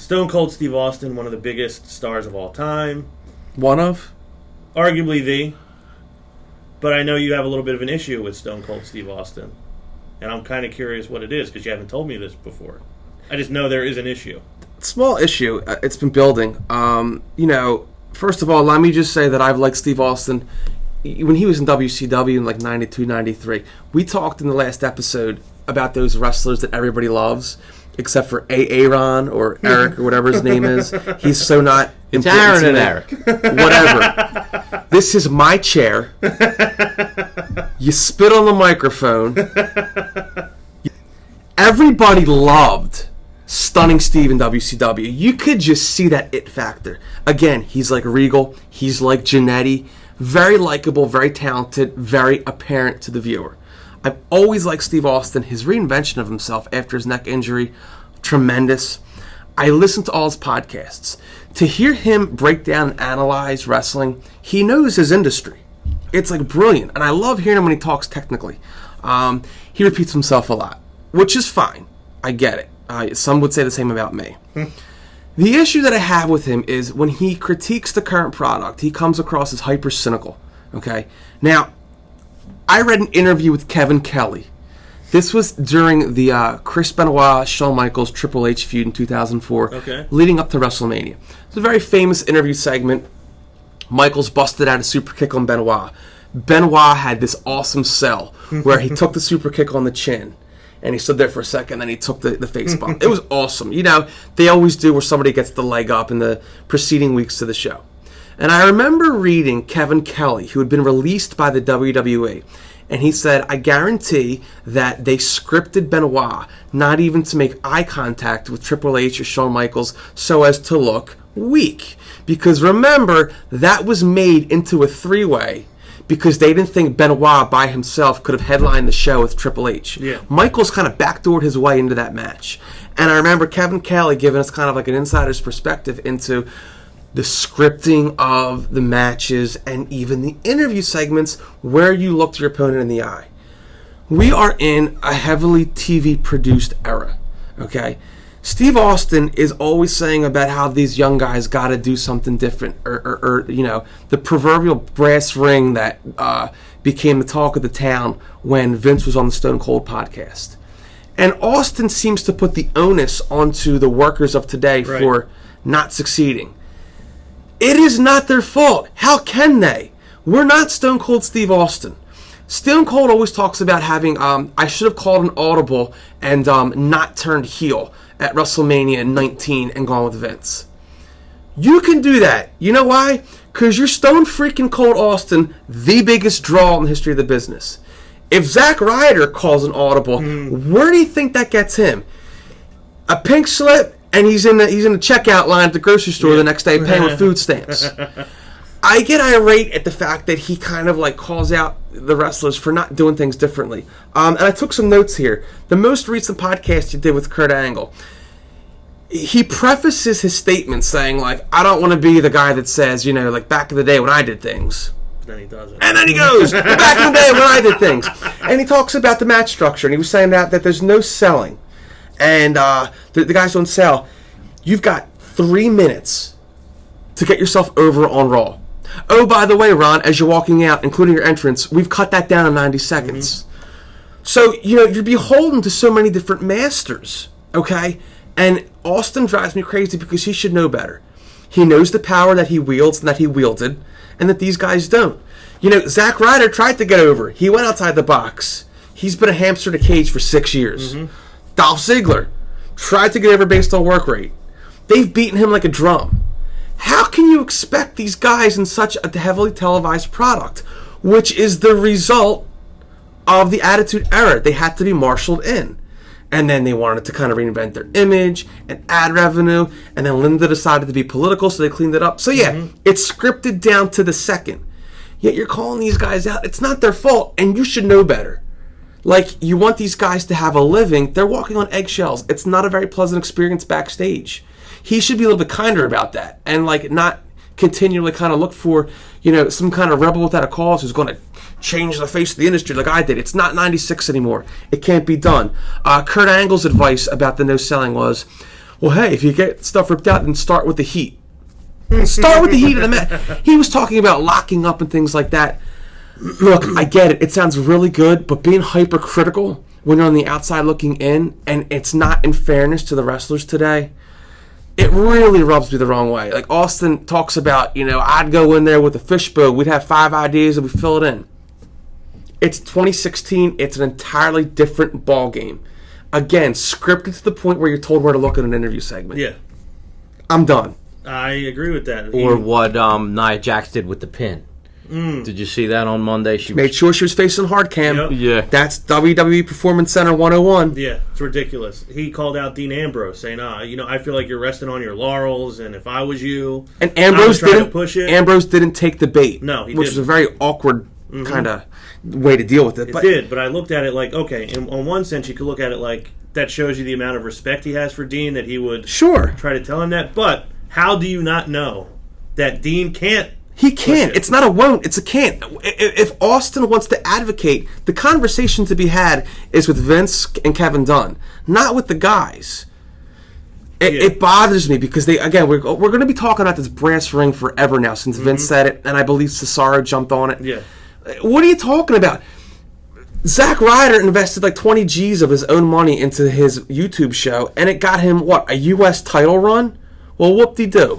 Stone Cold Steve Austin, one of the biggest stars of all time. One of? Arguably the. But I know you have a little bit of an issue with Stone Cold Steve Austin. And I'm kind of curious what it is, because you haven't told me this before. I just know there is an issue. Small issue. It's been building. First of all, let me just say that I've liked Steve Austin when he was in WCW in like 92, 93. We talked in the last episode about those wrestlers that everybody loves, except for Aaron or Eric or whatever his name is. He's so not it's Aaron and Eric. Whatever. This is my chair. You spit on the microphone. Everybody loved Stunning Steve in WCW. You could just see that it factor. Again, he's like Regal. He's like Jannetty. Very likable, very talented, very apparent to the viewer. I've always liked Steve Austin. His reinvention of himself after his neck injury, tremendous. I listened to all his podcasts. To hear him break down and analyze wrestling, he knows his industry. It's like brilliant. And I love hearing him when he talks technically. He repeats himself a lot, which is fine. I get it. Some would say the same about me. The issue that I have with him is when he critiques the current product, he comes across as hyper cynical. Okay? Now, I read an interview with Kevin Kelly. This was during the Chris Benoit, Shawn Michaels, Triple H feud in 2004, leading up to WrestleMania. It's a very famous interview segment. Michaels busted out a super kick on Benoit. Benoit had this awesome sell where he took the super kick on the chin. And he stood there for a second, then he took the face bump. It was awesome. You know, they always do where somebody gets the leg up in the preceding weeks to the show. And I remember reading Kevin Kelly, who had been released by the WWE, and he said, I guarantee that they scripted Benoit not even to make eye contact with Triple H or Shawn Michaels so as to look weak. Because remember, that was made into a three-way because they didn't think Benoit by himself could have headlined the show with Triple H. Yeah. Michaels kind of backdoored his way into that match. And I remember Kevin Kelly giving us kind of like an insider's perspective into the scripting of the matches and even the interview segments where you looked your opponent in the eye. We are in a heavily TV-produced era, okay? Steve Austin is always saying about how these young guys got to do something different, or you know, the proverbial brass ring that became the talk of the town when Vince was on the Stone Cold podcast. And Austin seems to put the onus onto the workers of today for not succeeding. It is not their fault. How can they? We're not Stone Cold Steve Austin. Stone Cold always talks about having, I should have called an audible and not turned heel at WrestleMania 19 and gone with Vince. You can do that. You know why? Because you're Stone freaking Cold Austin, the biggest draw in the history of the business. If Zack Ryder calls an audible, where do you think that gets him? A pink slip, and he's in the checkout line at the grocery store the next day paying with food stamps. I get irate at the fact that he kind of like calls out the wrestlers for not doing things differently. And I took some notes here. The most recent podcast you did with Kurt Angle, he prefaces his statement saying like, I don't want to be the guy that says, you know, like back in the day when I did things. Then he doesn't. And then he goes, back in the day when I did things. And he talks about the match structure, and he was saying that there's no selling. And the guys don't sell. You've got 3 minutes to get yourself over on Raw. Oh, by the way, Ron, as you're walking out, including your entrance, we've cut that down to 90 seconds. So, you know, you're beholden to so many different masters, okay? And Austin drives me crazy because he should know better. He knows the power that he wields and that he wielded, and that these guys don't. You know, Zack Ryder tried to get over. He went outside the box. He's been a hamster in a cage for 6 years. Dolph Ziggler tried to get over based on work rate. They've beaten him like a drum. How can you expect these guys in such a heavily televised product, which is the result of the Attitude Era? They had to be marshaled in. And then they wanted to kind of reinvent their image and add revenue. And then Linda decided to be political, so they cleaned it up. So yeah, it's scripted down to the second. Yet you're calling these guys out. It's not their fault, and you should know better. Like, you want these guys to have a living. They're walking on eggshells. It's not a very pleasant experience backstage. He should be a little bit kinder about that and, like, not continually kind of look for, you know, some kind of rebel without a cause who's going to change the face of the industry like I did. It's not 96 anymore. It can't be done. Kurt Angle's advice about the no selling was, Well, hey, if you get stuff ripped out, then start with the heat. Start with the heat of the match. He was talking about locking up and things like that. Look, I get it. It sounds really good, but being hypercritical when you're on the outside looking in, and it's not in fairness to the wrestlers today, it really rubs me the wrong way. Like Austin talks about, I'd go in there with a fishbowl. We'd have 5 ideas and we fill it in. It's 2016. It's an entirely different ball game. Again, scripted to the point where you're told where to look at an interview segment. Yeah. I'm done. I agree with that. Or what Nia Jax did with the pin. Did you see that on Monday? She made sure she was facing hard cam. Yep. Yeah. That's WWE Performance Center 101. Yeah, it's ridiculous. He called out Dean Ambrose saying, I feel like you're resting on your laurels, and if I was you, and Ambrose didn't push it. Ambrose didn't take the bait. No, he which didn't. was a very awkward kind of way to deal with it. It did, but I looked at it like, okay, on one sense you could look at it like that shows you the amount of respect he has for Dean, that he would try to tell him that. But how do you not know that Dean can't? He can't. It's not a won't. It's a can't. If Austin wants to advocate, the conversation to be had is with Vince and Kevin Dunn, not with the guys. It bothers me because we're going to be talking about this brass ring forever now since Vince said it, and I believe Cesaro jumped on it. Yeah. What are you talking about? Zack Ryder invested like 20 G's of his own money into his YouTube show, and it got him, a U.S. title run? Well, whoop-de-doo.